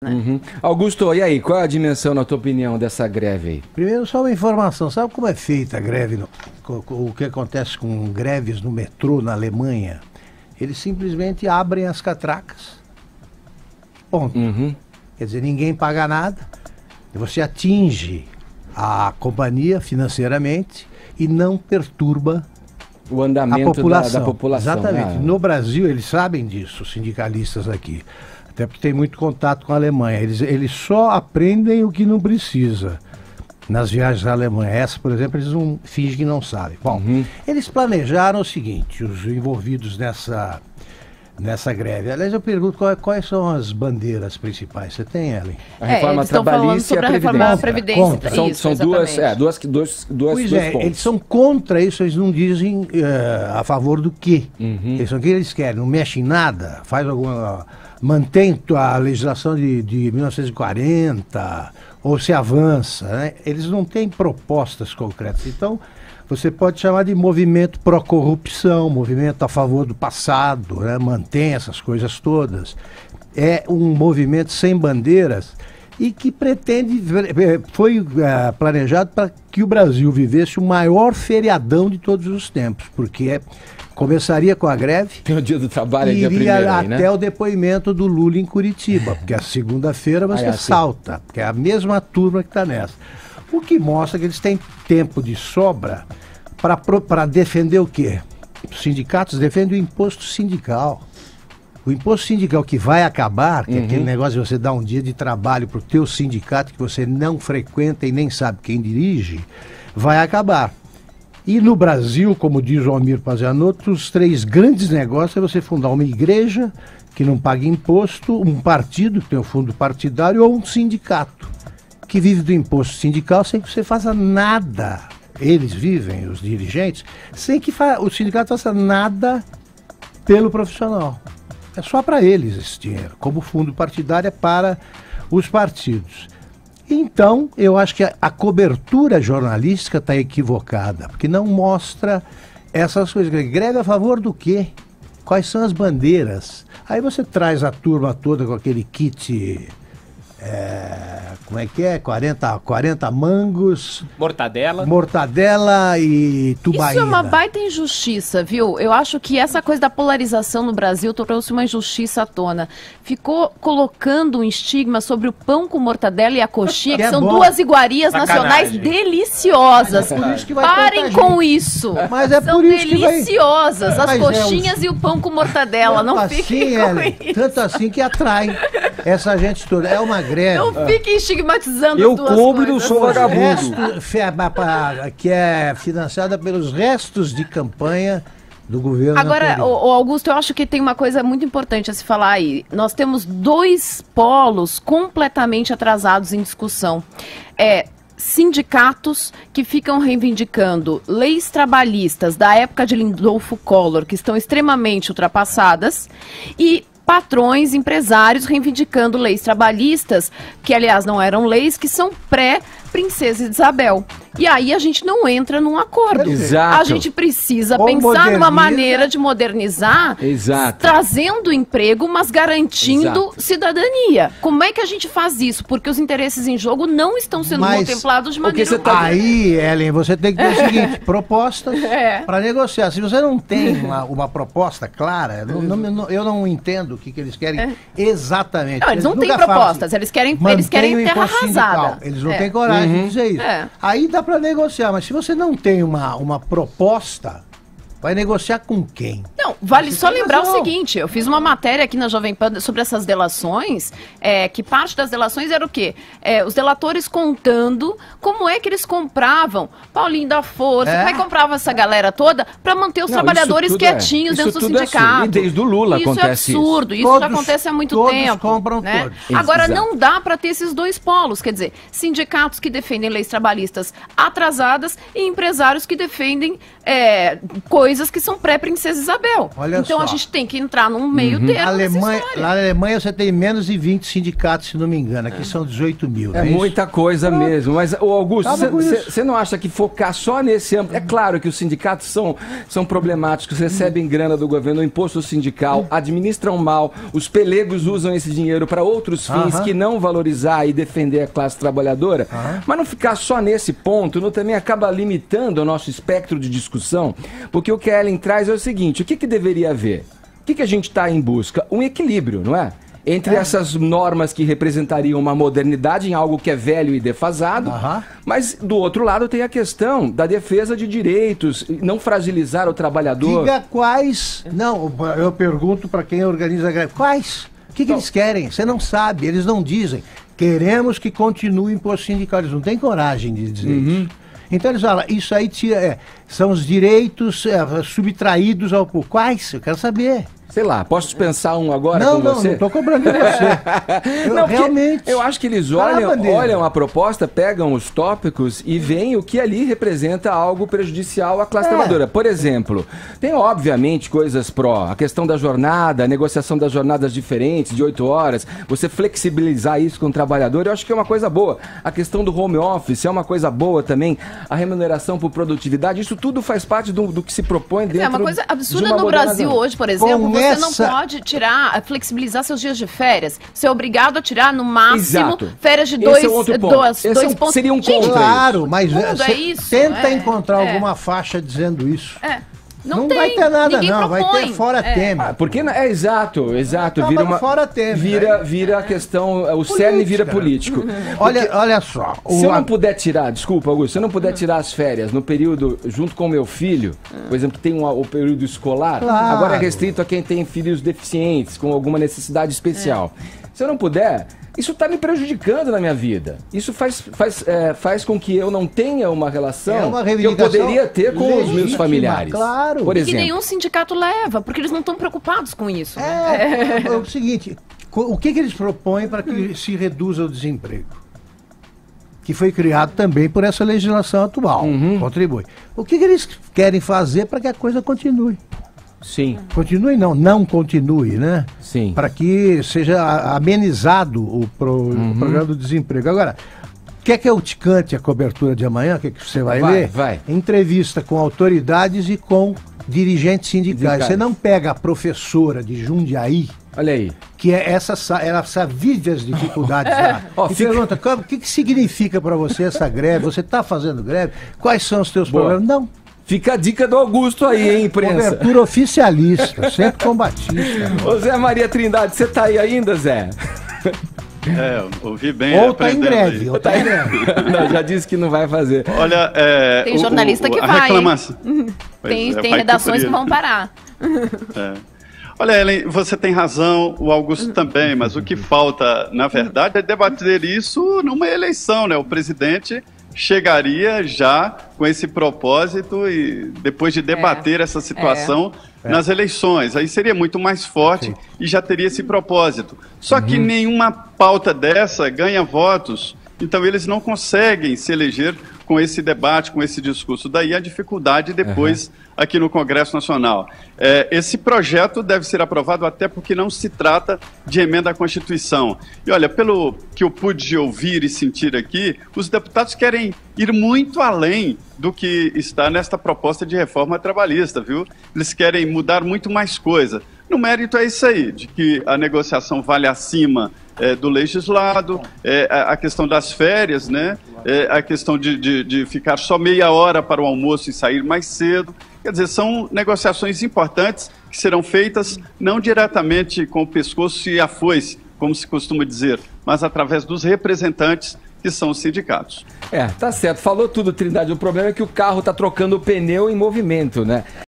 Uhum. Augusto, e aí, qual é a dimensão, na tua opinião, dessa greve aí? Primeiro, só uma informação. Sabe como é feita a greve? O que acontece com greves no metrô na Alemanha? Eles simplesmente abrem as catracas. Ponto. Uhum. Quer dizer, ninguém paga nada. Você atinge a companhia financeiramente e não perturba o andamento a população. Da população. Exatamente. No Brasil, eles sabem disso, os sindicalistas aqui. Até porque tem muito contato com a Alemanha. Eles só aprendem o que não precisa nas viagens à Alemanha. Essa, por exemplo, eles não fingem que não sabem. Bom, eles planejaram o seguinte, os envolvidos nessa greve. Aliás, eu pergunto quais são as bandeiras principais. Você tem, Ellen? A reforma trabalhista e a reforma Previdência. São dois Pois pontos. Eles são contra isso, eles não dizem a favor do quê. Eles são o que eles querem, não mexe em nada, faz alguma... mantém a legislação de 1940, ou se avança, né? Eles não têm propostas concretas. Então, você pode chamar de movimento pró-corrupção, movimento a favor do passado, né? Mantém essas coisas todas. É um movimento sem bandeiras e que pretende, foi planejado para que o Brasil vivesse o maior feriadão de todos os tempos, porque começaria com a greve. Tem o dia do trabalho, e dia primeiro aí, né? até o depoimento do Lula em Curitiba, porque a segunda-feira você salta, porque é a mesma turma que está nessa. O que mostra que eles têm tempo de sobra para defender o quê? Os sindicatos defendem o imposto sindical. O imposto sindical que vai acabar, que é aquele negócio de você dar um dia de trabalho para o teu sindicato que você não frequenta e nem sabe quem dirige, vai acabar. E no Brasil, como diz o Almir Pazianotto, os três grandes negócios é você fundar uma igreja que não paga imposto, um partido que tem um fundo partidário ou um sindicato que vive do imposto sindical sem que você faça nada. Eles vivem, os dirigentes, sem que o sindicato faça nada pelo profissional. É só para eles esse dinheiro, como fundo partidário é para os partidos. Então, eu acho que a cobertura jornalística está equivocada, porque não mostra essas coisas. Greve a favor do quê? Quais são as bandeiras? Aí você traz a turma toda com aquele kit... como é que é? 40 mangos... Mortadela e tubaína. Isso é uma baita injustiça, viu? Eu acho que essa coisa da polarização no Brasil trouxe uma injustiça à tona. Ficou colocando um estigma sobre o pão com mortadela e a coxinha, que são duas iguarias nacionais deliciosas. Mas é por isso que vai Parem com isso. Mas é são por isso deliciosas, que as coxinhas e o pão com mortadela. Não fiquem com isso. Tanto assim que atrai essa gente toda. É uma greve. Não fiquem estigmatizando eu as duas como e coisas. não sou vagabundo. Que é financiada pelos restos de campanha do governo Agora, anterior. o Augusto, eu acho que tem uma coisa muito importante a se falar aí. Nós temos dois polos completamente atrasados em discussão. Sindicatos que ficam reivindicando leis trabalhistas da época de Lindolfo Collor, que estão extremamente ultrapassadas, e patrões, empresários reivindicando leis trabalhistas, que aliás não eram leis, que são pré-Princesa Isabel. E aí a gente não entra num acordo. Exato. A gente precisa pensar numa maneira de modernizar, trazendo emprego, mas garantindo cidadania. Como é que a gente faz isso? Porque os interesses em jogo não estão sendo contemplados de maneira alguma. Aí, Ellen, você tem que ter o seguinte, propostas para negociar. Se você não tem uma proposta clara, eu não entendo o que eles querem exatamente. Não, eles não têm propostas, eles querem terra arrasada. Eles não têm coragem de dizer isso. Aí dá para negociar, mas se você não tem uma proposta, vai negociar com quem? Não, vale só lembrar o seguinte, eu fiz uma matéria aqui na Jovem Pan sobre essas delações, que parte das delações era o quê? Os delatores contando como é que eles compravam Paulinho da Força, como é que comprava essa galera toda para manter os trabalhadores quietinhos dentro do sindicato. E desde o Lula acontece isso. É absurdo, isso já acontece há muito tempo. Compram né? todos. Agora, não dá para ter esses dois polos, quer dizer, sindicatos que defendem leis trabalhistas atrasadas e empresários que defendem coisas coisas que são pré-Princesa Isabel. Olha então só. a gente tem que entrar num meio termo Lá na Alemanha você tem menos de 20 sindicatos, se não me engano. Aqui são 18 mil. É muita coisa mesmo. Mas, ô Augusto, você não acha que focar só nesse âmbito... É claro que os sindicatos são problemáticos, recebem grana do governo, o imposto sindical, administram mal, os pelegos usam esse dinheiro para outros fins que não valorizar e defender a classe trabalhadora. Mas não ficar só nesse ponto, não também acaba limitando o nosso espectro de discussão, porque o que a Ellen traz é o seguinte, o que deveria haver? O que a gente está em busca? Um equilíbrio, não é? Entre essas normas que representariam uma modernidade em algo que é velho e defasado, mas do outro lado tem a questão da defesa de direitos, não fragilizar o trabalhador. Diga quais... Não, eu pergunto para quem organiza a greve, quais? O que eles querem? Você não sabe, eles não dizem. Queremos que continue o imposto sindical, eles não têm coragem de dizer isso. Então eles falam, isso aí são os direitos subtraídos ao povo. Quais? Eu quero saber. Sei lá, posso pensar um agora com você? Não estou cobrando de você. Realmente. Eu acho que eles olham a proposta, pegam os tópicos e veem o que ali representa algo prejudicial à classe trabalhadora. Por exemplo, tem obviamente coisas a questão da jornada, a negociação das jornadas diferentes, de 8 horas, você flexibilizar isso com o trabalhador, eu acho que é uma coisa boa. A questão do home office é uma coisa boa também, a remuneração por produtividade, isso tudo faz parte do que se propõe dentro de uma É uma coisa absurda no Brasil hoje, por exemplo, você não pode flexibilizar seus dias de férias. Você é obrigado a tirar, no máximo, férias de dois pontos. Seria um contra. Claro, mas isso, tenta encontrar alguma faixa dizendo isso. Não tem, vai ter nada, não. Propõe. Vai ter fora tema. Porque exato. Vira fora tema. Vira a questão, o cerne vira político. Olha só. Se eu não puder tirar, desculpa, Augusto, se eu não puder tirar as férias no período junto com o meu filho, por exemplo, que tem o período escolar, agora é restrito a quem tem filhos deficientes, com alguma necessidade especial. Se eu não puder, isso está me prejudicando na minha vida. Isso faz com que eu não tenha uma relação que eu poderia ter com os meus familiares. Claro. Por exemplo. Que nenhum sindicato leva, porque eles não estão preocupados com isso. É o seguinte, o que eles propõem para que se reduza o desemprego? Que foi criado também por essa legislação atual. Contribui. O que eles querem fazer para que a coisa continue? Sim. Continue não continue, né? Sim. Para que seja amenizado o programa do desemprego. Agora, quer que eu te cante a cobertura de amanhã? O que você vai ler? Vai. Entrevista com autoridades e com dirigentes sindicais. Você não pega a professora de Jundiaí, olha aí, que ela vive as dificuldades lá, e pergunta, o que significa para você essa greve? Você está fazendo greve? Quais são os teus problemas? Não. Fica a dica do Augusto aí, hein, imprensa? Cobertura oficialista, sempre combatista. Ô Zé Maria Trindade, você tá aí ainda, Zé? Ouvi bem. Ou tá em greve, ou tá em greve. Não, já disse que não vai fazer. Olha, tem jornalista que vai. Tem redações que vão parar. Olha, Ellen, você tem razão, o Augusto também, mas o que falta, na verdade, é debater isso numa eleição, né? O presidente chegaria já com esse propósito e depois de debater essa situação nas eleições. Aí seria muito mais forte e já teria esse propósito. Só que nenhuma pauta dessa ganha votos, então eles não conseguem se eleger com esse debate, com esse discurso. Daí a dificuldade depois aqui no Congresso Nacional. Esse projeto deve ser aprovado até porque não se trata de emenda à Constituição. E olha, pelo que eu pude ouvir e sentir aqui, os deputados querem ir muito além do que está nesta proposta de reforma trabalhista, viu? Eles querem mudar muito mais coisa. No mérito é isso aí, de que a negociação vale acima do legislado, a questão das férias, né? A questão de ficar só meia hora para o almoço e sair mais cedo. Quer dizer, são negociações importantes que serão feitas não diretamente com o pescoço e a foice, como se costuma dizer, mas através dos representantes que são os sindicatos. Tá certo. Falou tudo, Trindade. O problema é que o carro está trocando o pneu em movimento, né?